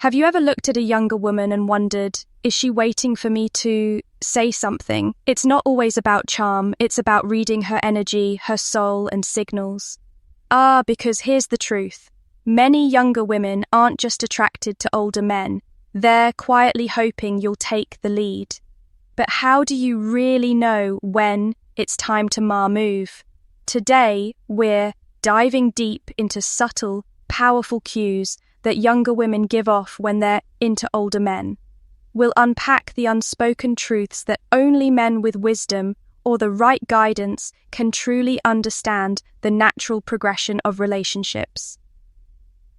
Have you ever looked at a younger woman and wondered, is she waiting for me to say something? It's not always about charm, it's about reading her energy, her soul, and signals. Because here's the truth. Many younger women aren't just attracted to older men, they're quietly hoping you'll take the lead. But how do you really know when it's time to move? Today, we're diving deep into subtle, powerful cues that younger women give off when they're into older men. We'll unpack the unspoken truths that only men with wisdom or the right guidance can truly understand the natural progression of relationships.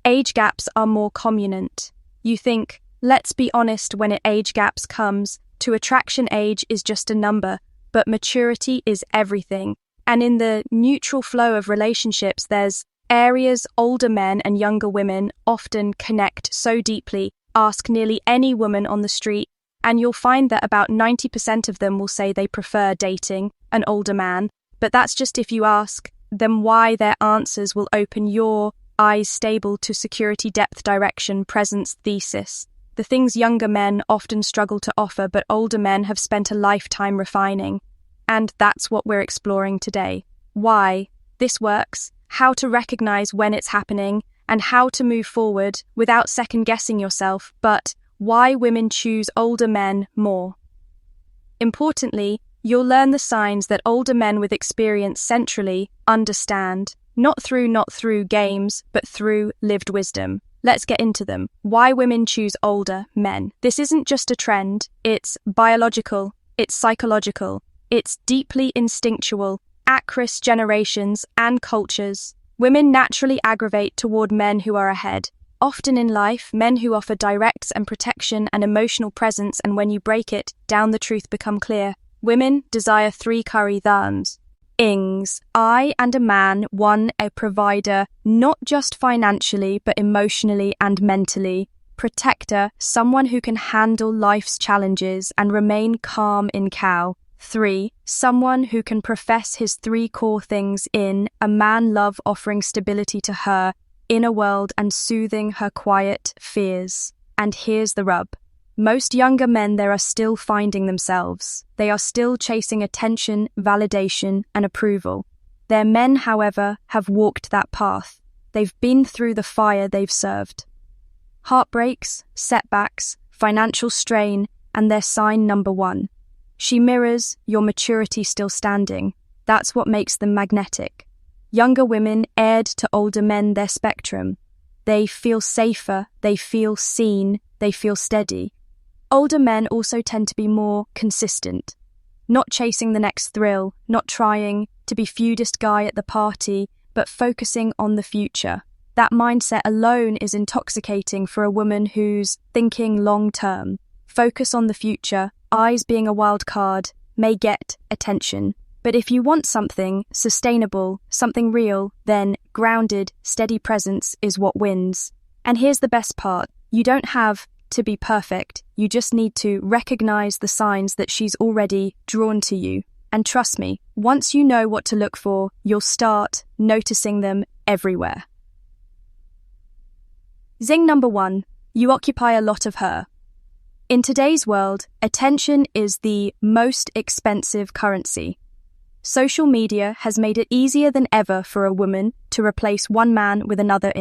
Age gaps are more communant. You think, let's be honest, when age gaps comes, to attraction age is just a number, but maturity is everything. And in the neutral flow of relationships, there's areas older men and younger women often connect so deeply. Ask nearly any woman on the street, and you'll find that about 90% of them will say they prefer dating an older man. But that's just if you ask them why. Their answers will open your eyes stable to security, depth, direction, presence, thesis. The things younger men often struggle to offer, but older men have spent a lifetime refining. And that's what we're exploring today. Why this works, how to recognize when it's happening, and how to move forward without second-guessing yourself, but why women choose older men more. Importantly, you'll learn the signs that older men with experience centrally understand, not through games, but through lived wisdom. Let's get into them. Why women choose older men. This isn't just a trend, it's biological, it's psychological, it's deeply instinctual, across generations and cultures. Women naturally gravitate toward men who are ahead. Often in life, men who offer directs and protection and emotional presence, and when you break it down, the truth become clear. Women desire three curry thans. Ings. I and a man, one a provider, not just financially, but emotionally and mentally. Protector, someone who can handle life's challenges and remain calm in cow. 3. Someone who can profess his three core things in a man, love, offering stability to her inner world and soothing her quiet fears. And here's the rub. Most younger men there are still finding themselves. They are still chasing attention, validation, and approval. Their men, however, have walked that path. They've been through the fire they've served. Heartbreaks, setbacks, financial strain, and they're sign number 1. She mirrors your maturity still standing. That's what makes them magnetic. Younger women add to older men their spectrum. They feel safer, they feel seen, they feel steady. Older men also tend to be more consistent, not chasing the next thrill, not trying to be feudist guy at the party, but focusing on the future. That mindset alone is intoxicating for a woman who's thinking long term. Focus on the future, eyes being a wild card, may get attention. But if you want something sustainable, something real, then grounded, steady presence is what wins. And here's the best part. You don't have to be perfect. You just need to recognize the signs that she's already drawn to you. And trust me, once you know what to look for, you'll start noticing them everywhere. Zing number 1. You occupy a lot of her. In today's world, attention is the most expensive currency. Social media has made it easier than ever for a woman to replace one man with another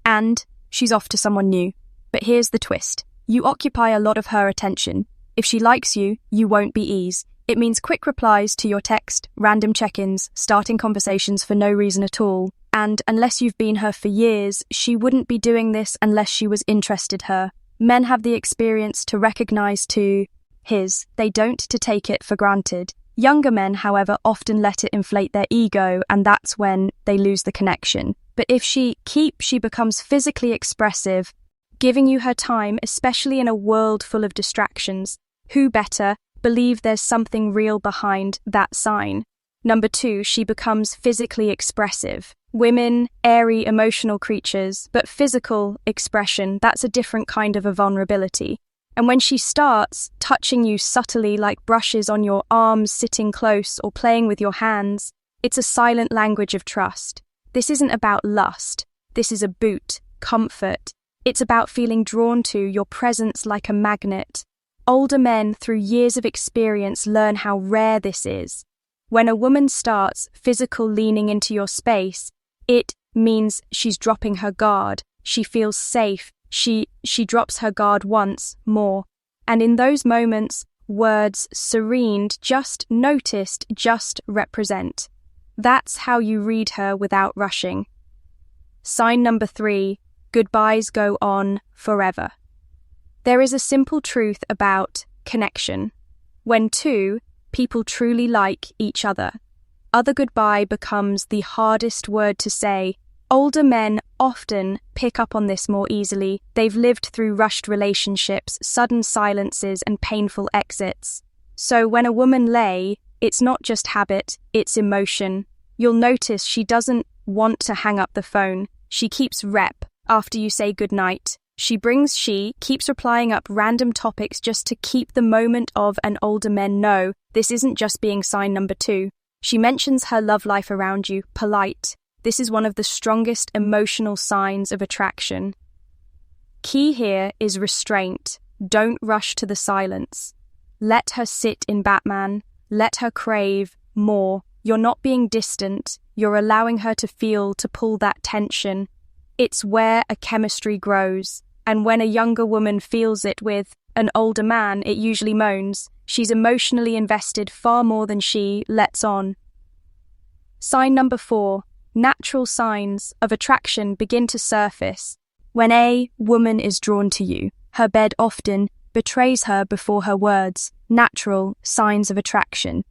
and she's off to someone new. But here's the twist. You occupy a lot of her attention. If she likes you, you won't be ease. It means quick replies to your text, random check-ins, starting conversations for no reason at all. And unless you've been her for years, she wouldn't be doing this unless she was interested her. Men have the experience to recognize they don't to take it for granted. Younger men, however, often let it inflate their ego, and that's when they lose the connection. But if she becomes physically expressive, giving you her time, especially in a world full of distractions. Who better believe there's something real behind that sign? Number 2, she becomes physically expressive. Women, airy, emotional creatures, but physical expression, that's a different kind of a vulnerability. And when she starts touching you subtly, like brushes on your arms, sitting close, or playing with your hands, it's a silent language of trust. This isn't about lust. This is comfort, It's about feeling drawn to your presence like a magnet. Older men, through years of experience, learn how rare this is. When a woman starts physical leaning into your space, it means she's dropping her guard. She feels safe. She drops her guard once more. And in those moments, words serened, just noticed, just represent. That's how you read her without rushing. Sign number 3, goodbyes go on forever. There is a simple truth about connection. When two people truly like each other, other goodbye becomes the hardest word to say. Older men often pick up on this more easily. They've lived through rushed relationships, sudden silences, and painful exits. So when a woman lay, it's not just habit, it's emotion. You'll notice she doesn't want to hang up the phone. She keeps rep after you say goodnight. She keeps replying up random topics just to keep the moment of an older men know this isn't just being sign number 2. She mentions her love life around you, polite. This is one of the strongest emotional signs of attraction. Key here is restraint. Don't rush to the silence. Let her sit in Batman. Let her crave more. You're not being distant. You're allowing her to feel, to pull that tension. It's where a chemistry grows. And when a younger woman feels it with an older man, it usually moans. She's emotionally invested far more than she lets on. Sign number 4. Natural signs of attraction begin to surface. When a woman is drawn to you, her bed often betrays her before her words. Natural signs of attraction.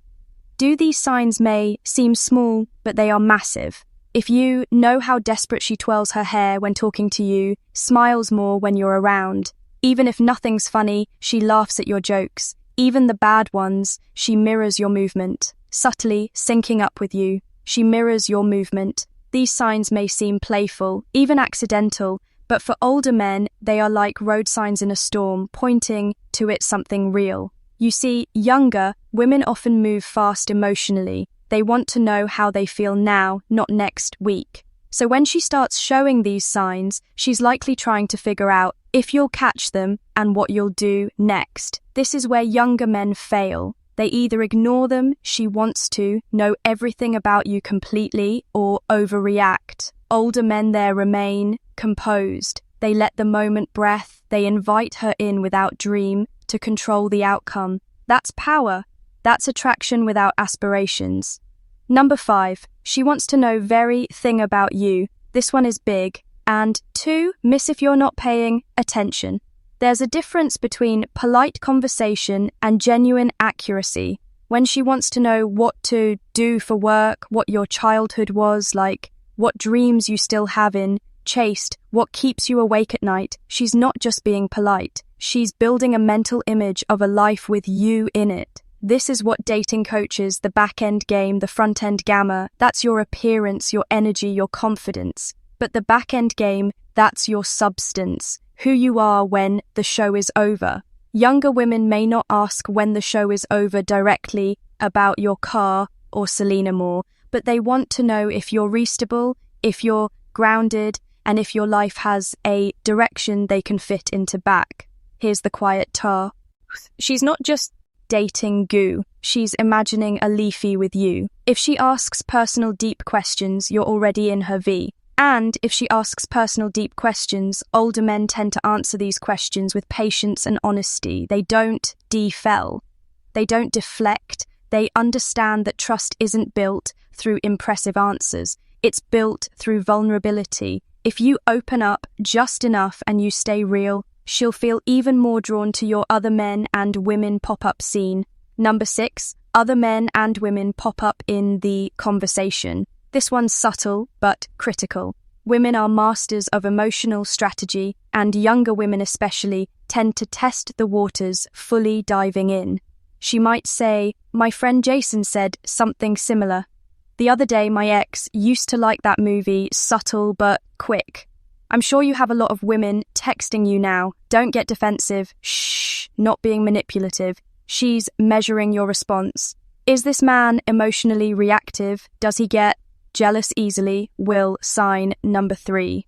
These signs may seem small, but they are massive. If you know how desperate she twirls her hair when talking to you, smiles more when you're around. Even if nothing's funny, she laughs at your jokes. Even the bad ones, she mirrors your movement. Subtly syncing up with you, she mirrors your movement. These signs may seem playful, even accidental, but for older men, they are like road signs in a storm, pointing to it something real. You see, younger women often move fast emotionally. They want to know how they feel now, not next week. So when she starts showing these signs, she's likely trying to figure out if you'll catch them and what you'll do next. This is where younger men fail. They either ignore them, she wants to know everything about you completely, or overreact. Older men there remain composed. They let the moment breathe. They invite her in without dream to control the outcome. That's power. That's attraction without aspirations. Number 5, she wants to know very thing about you. This one is big. And 2, miss if you're not paying attention. There's a difference between polite conversation and genuine accuracy. When she wants to know what to do for work, what your childhood was like, what dreams you still have chased, what keeps you awake at night, she's not just being polite. She's building a mental image of a life with you in it. This is what dating coaches, the back-end game, the front-end gamma, that's your appearance, your energy, your confidence. But the back-end game, that's your substance, who you are when the show is over. Younger women may not ask when the show is over directly about your car or Selena Moore, but they want to know if you're reachable, if you're grounded, and if your life has a direction they can fit into back. Here's the quiet tar. She's not just dating goo. She's imagining a leafy with you. If she asks personal deep questions, you're already in her V. And if she asks personal deep questions, older men tend to answer these questions with patience and honesty. They don't defel. They don't deflect. They understand that trust isn't built through impressive answers. It's built through vulnerability. If you open up just enough and you stay real, she'll feel even more drawn to your other men and women pop-up scene. Number 6, other men and women pop up in the conversation. This one's subtle but critical. Women are masters of emotional strategy, and younger women especially tend to test the waters, fully diving in. She might say, "My friend Jason said something similar. The other day my ex used to like that movie, subtle but quick. I'm sure you have a lot of women texting you now. Don't get defensive. Shh, not being manipulative." She's measuring your response. Is this man emotionally reactive? Does he get jealous easily? Will sign number 3.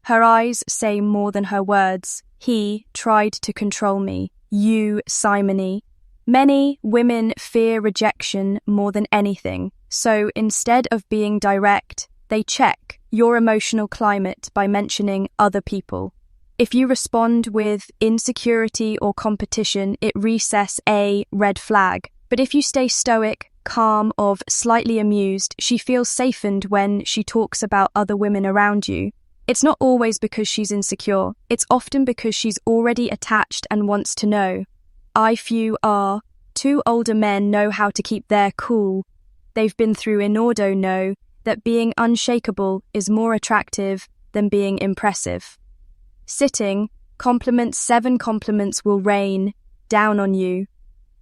Her eyes say more than her words. He tried to control me. You, simony. Many women fear rejection more than anything, so instead of being direct, they check your emotional climate by mentioning other people. If you respond with insecurity or competition, it resets a red flag. But if you stay stoic, calm, or slightly amused, she feels safened when she talks about other women around you. It's not always because she's insecure. It's often because she's already attached and wants to know. Few are. Two older men know how to keep their cool. They've been through Inordo know that being unshakable is more attractive than being impressive. Sitting, compliments, 7 compliments will rain down on you.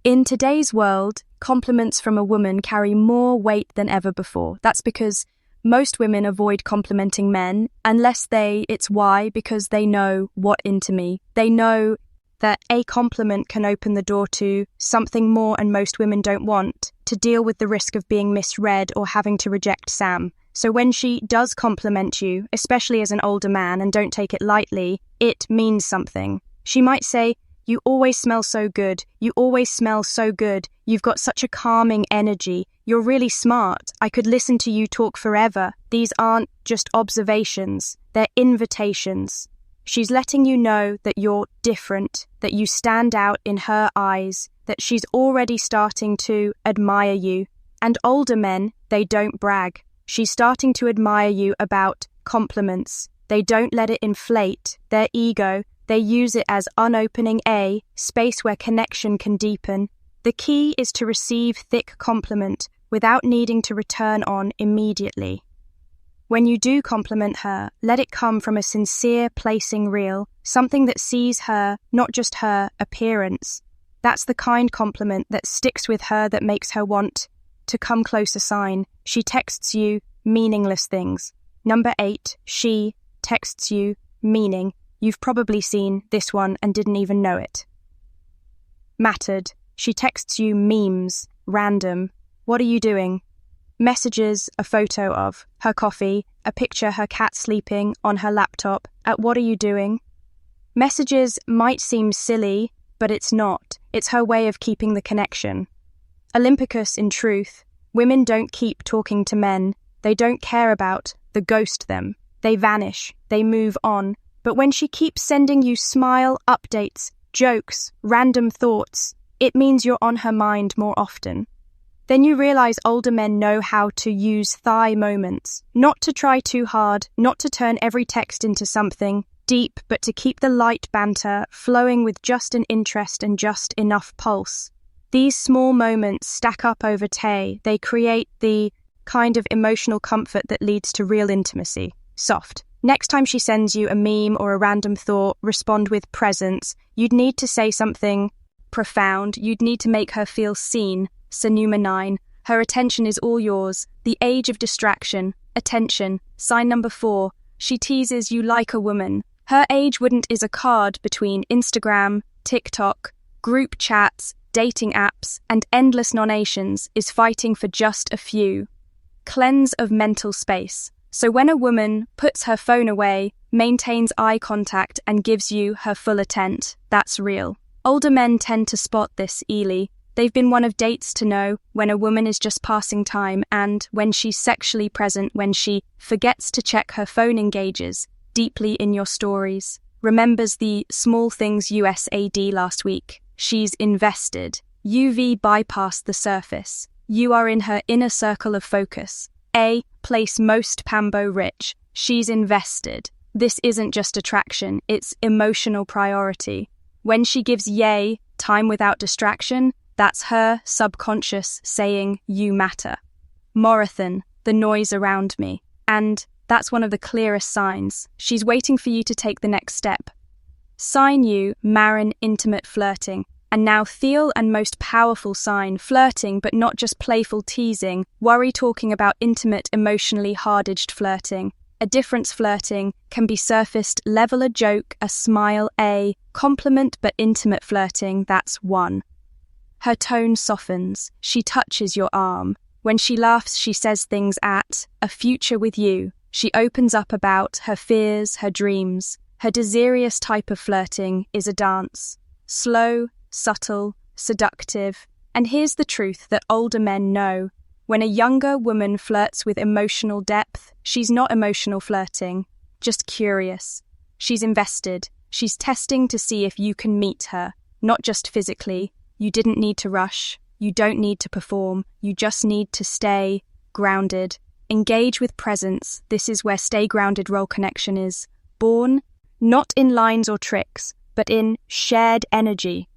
In today's world, compliments from a woman carry more weight than ever before. That's because most women avoid complimenting men it's why, because they know what into me. They know that a compliment can open the door to something more, and most women don't want to deal with the risk of being misread or having to reject Sam. So when she does compliment you, especially as an older man, and don't take it lightly, it means something. She might say, "You always smell so good. You always smell so good. You've got such a calming energy. You're really smart. I could listen to you talk forever." These aren't just observations, they're invitations. She's letting you know that you're different, that you stand out in her eyes, that she's already starting to admire you. And older men, they don't brag. She's starting to admire you about compliments. They don't let it inflate their ego. They use it as unopening a space where connection can deepen. The key is to receive thick compliment without needing to return on immediately. When you do compliment her, let it come from a sincere placing real, something that sees her, not just her appearance. That's the kind compliment that sticks with her, that makes her want to come closer. Sign. She texts you meaningless things. Number 8, she texts you meaning. You've probably seen this one and didn't even know it. Mattered. She texts you memes, random. What are you doing? Messages a photo of her coffee, a picture her cat sleeping on her laptop. At what are you doing? Messages might seem silly, but it's not. It's her way of keeping the connection. Olympicus, in truth, women don't keep talking to men. They don't care about the ghost them. They vanish. They move on. But when she keeps sending you smile, updates, jokes, random thoughts, it means you're on her mind more often. Then you realize older men know how to use thigh moments, not to try too hard, not to turn every text into something deep, but to keep the light banter flowing with just an interest and just enough pulse. These small moments stack up over day. They create the kind of emotional comfort that leads to real intimacy. Soft. Next time she sends you a meme or a random thought, respond with presence. You'd need to say something profound. You'd need to make her feel seen. Sanuma 9. Her attention is all yours. The age of distraction. Attention. Sign number 4. She teases you like a woman. Her age wouldn't is a card between Instagram, TikTok, group chats, dating apps, and endless nonations is fighting for just a few. Cleanse of mental space. So when a woman puts her phone away, maintains eye contact, and gives you her full attent, that's real. Older men tend to spot this easily. They've been one of dates to know when a woman is just passing time, and when she's sexually present, when she forgets to check her phone, engages deeply in your stories, remembers the small things USAD last week. She's invested. UV bypassed the surface. You are in her inner circle of focus. A place most Pambo rich. She's invested. This isn't just attraction, it's emotional priority. When she gives yay, time without distraction, that's her subconscious saying, you matter. Marathon, the noise around me. And that's one of the clearest signs. She's waiting for you to take the next step. Sign you, Marin, intimate flirting. And now Thiel and most powerful sign, flirting but not just playful teasing, worry talking about intimate, emotionally hard-edged flirting. A difference flirting can be surfaced level, a joke, a smile, a compliment, but intimate flirting, that's 1. Her tone softens. She touches your arm. When she laughs, she says things at a future with you. She opens up about her fears, her dreams. Her desirous type of flirting is a dance. Slow, subtle, seductive. And here's the truth that older men know. When a younger woman flirts with emotional depth, she's not emotional flirting, just curious. She's invested. She's testing to see if you can meet her, not just physically. You didn't need to rush. You don't need to perform. You just need to stay grounded. Engage with presence. This is where stay grounded role connection is born, not in lines or tricks, but in shared energy.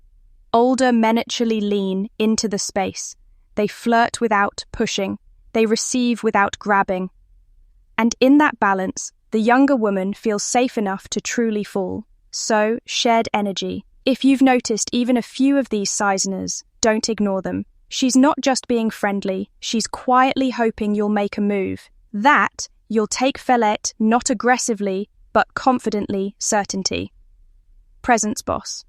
Older men actually lean into the space. They flirt without pushing. They receive without grabbing. And in that balance, the younger woman feels safe enough to truly fall. So, shared energy. If you've noticed even a few of these seisoners, don't ignore them. She's not just being friendly, she's quietly hoping you'll make a move. That, you'll take Felette not aggressively, but confidently, certainty. Presence boss.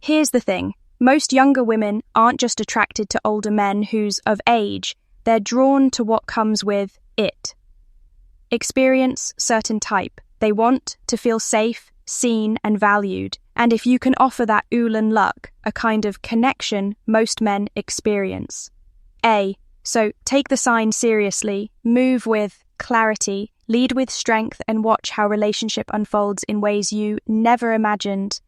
Here's the thing. Most younger women aren't just attracted to older men who's of age, they're drawn to what comes with it. Experience, certain type. They want to feel safe, seen, and valued. And if you can offer that Ulan luck, a kind of connection most men experience. So take the sign seriously, move with clarity, lead with strength, and watch how relationship unfolds in ways you never imagined.